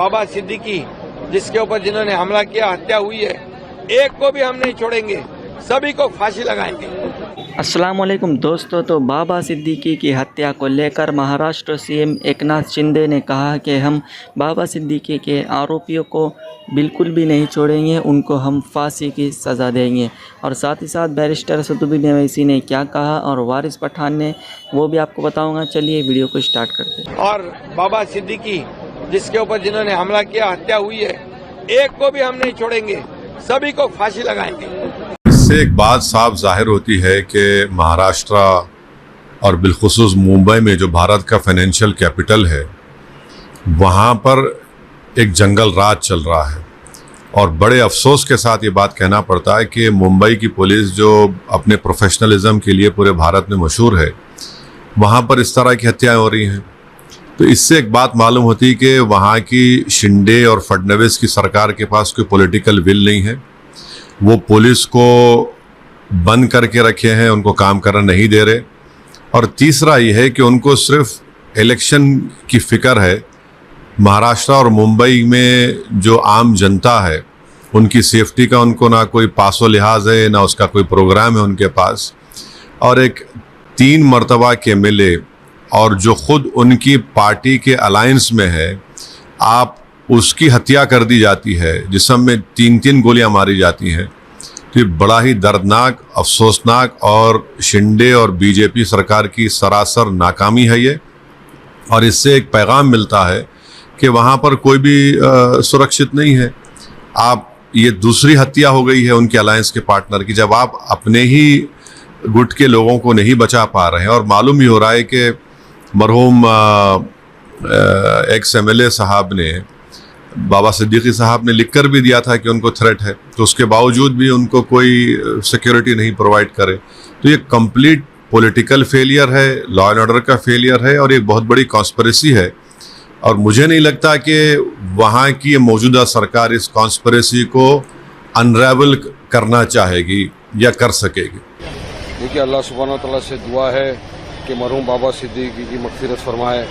बाबा सिद्दीकी जिसके ऊपर जिन्होंने हमला किया, हत्या हुई है, एक को भी हम नहीं छोड़ेंगे, सभी को फांसी लगाएंगे। अस्सलाम वालेकुम दोस्तों, तो बाबा सिद्दीकी की हत्या को लेकर महाराष्ट्र सीएम एकनाथ शिंदे ने कहा कि हम बाबा सिद्दीकी के आरोपियों को बिल्कुल भी नहीं छोड़ेंगे, उनको हम फांसी की सज़ा देंगे। और साथ ही साथ बैरिस्टर असदुद्दीन ओवैसी ने क्या कहा और वारिस पठान ने, वो भी आपको बताऊंगा। चलिए वीडियो को स्टार्ट करते हैं। और बाबा सिद्दीकी जिसके ऊपर जिन्होंने हमला किया, हत्या हुई है, एक को भी हम नहीं छोड़ेंगे, सभी को फांसी लगाएंगे। इससे एक बात साफ जाहिर होती है कि महाराष्ट्र और बिलखुसूस मुंबई में जो भारत का फाइनेंशियल कैपिटल है, वहाँ पर एक जंगल राज चल रहा है। और बड़े अफसोस के साथ ये बात कहना पड़ता है कि मुंबई की पुलिस जो अपने प्रोफेशनलिज्म के लिए पूरे भारत में मशहूर है, वहाँ पर इस तरह की हत्याएं हो रही हैं। तो इससे एक बात मालूम होती है कि वहाँ की शिंदे और फडणवीस की सरकार के पास कोई पॉलिटिकल विल नहीं है। वो पुलिस को बंद करके रखे हैं, उनको काम करना नहीं दे रहे। और तीसरा ये है कि उनको सिर्फ इलेक्शन की फिक्र है। महाराष्ट्र और मुंबई में जो आम जनता है, उनकी सेफ्टी का उनको ना कोई पासो लिहाज है, ना उसका कोई प्रोग्राम है उनके पास। और एक 3 मरतबा के एमएलए और जो खुद उनकी पार्टी के अलायंस में है, आप उसकी हत्या कर दी जाती है, जिसमें 3-3 गोलियां मारी जाती हैं। तो ये बड़ा ही दर्दनाक, अफसोसनाक और शिंदे और बीजेपी सरकार की सरासर नाकामी है ये। और इससे एक पैगाम मिलता है कि वहाँ पर कोई भी सुरक्षित नहीं है। आप, ये दूसरी हत्या हो गई है उनके अलायंस के पार्टनर की, जब आप अपने ही गुट के लोगों को नहीं बचा पा रहे हैं। और मालूम ही हो रहा है कि मरहूम एक्स एमएलए साहब ने, बाबा सिद्दीकी साहब ने लिखकर भी दिया था कि उनको थ्रेट है, तो उसके बावजूद भी उनको कोई सिक्योरिटी नहीं प्रोवाइड करे। तो ये कंप्लीट पॉलिटिकल फेलियर है, लॉ एंड ऑर्डर का फेलियर है और एक बहुत बड़ी कॉन्स्पिरेसी है। और मुझे नहीं लगता कि वहाँ की मौजूदा सरकार इस कॉन्स्पिरेसी को अनरेवल करना चाहेगी या कर सकेगी। देखिए, अल्लाह सुब्हानहू तआला से दुआ है कि मरहूम बाबा सिद्दीकी की मग़फ़िरत फरमाए,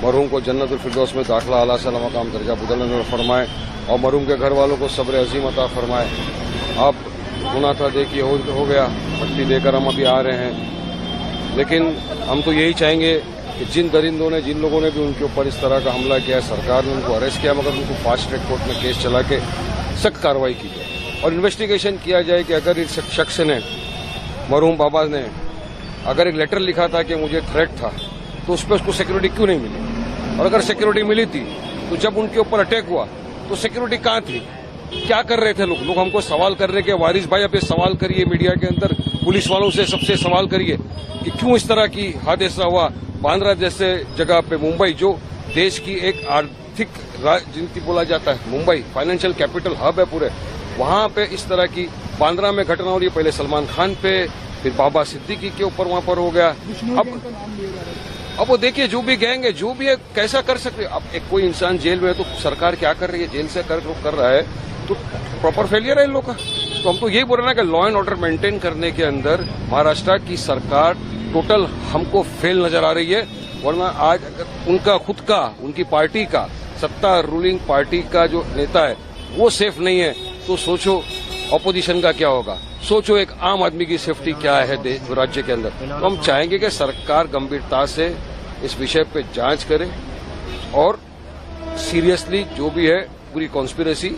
मरहूम को जन्नतुल फिरदौस में दाखिला आला सला मकाम दर्जा बुलंद फरमाए और मरहूम के घर वालों को सब्र अज़ीम अता फरमाए। अब गुनाह था देखिए हो गया, मट्टी देकर हम अभी आ रहे हैं। लेकिन हम तो यही चाहेंगे कि जिन दरिंदों ने, जिन लोगों ने भी उनके ऊपर इस तरह का हमला किया, सरकार ने उनको अरेस्ट किया, मगर उनको फास्ट ट्रैक कोर्ट में केस चला के सख्त कार्रवाई की जाए और इन्वेस्टिगेशन किया जाए कि अगर इस शख्स ने, मरहूम बाबा ने, अगर एक लेटर लिखा था कि मुझे थ्रेट था, तो उस पर उसको सिक्योरिटी क्यों नहीं मिली? और अगर सिक्योरिटी मिली थी तो जब उनके ऊपर अटैक हुआ तो सिक्योरिटी कहाँ थी? क्या कर रहे थे लोग हमको सवाल कर रहे कि वारिस भाई, अब ये सवाल करिए मीडिया के अंदर, पुलिस वालों से सबसे सवाल करिए कि क्यों इस तरह की हादसा हुआ। बांद्रा जैसे जगह पे मुंबई, जो देश की एक आर्थिक जिनकी बोला जाता है, मुंबई फाइनेंशियल कैपिटल हब है पूरे, वहां पे इस तरह की बांद्रा में घटना हो रही है। पहले सलमान खान पे, फिर बाबा सिद्दीकी के ऊपर वहां पर हो गया। अब वो देखिए, जो भी गैंग है, जो भी है, कैसा कर सकते। अब एक कोई इंसान जेल में है तो सरकार क्या कर रही है? जेल से कर रहा है तो प्रॉपर फेलियर है इन लोगों का। तो हम तो यही बोल रहे हैं कि लॉ एंड ऑर्डर मेंटेन करने के अंदर महाराष्ट्र की सरकार टोटल हमको फेल नजर आ रही है। वरना आज अगर उनका खुद का, उनकी पार्टी का, सत्ता रूलिंग पार्टी का जो नेता है वो सेफ नहीं है, तो सोचो ऑपोजिशन का क्या होगा। सोचो एक आम आदमी की सेफ्टी क्या है राज्य के अंदर। तो हम चाहेंगे कि सरकार गंभीरता से इस विषय पे जांच करे और सीरियसली जो भी है पूरी कॉन्स्पिरेसी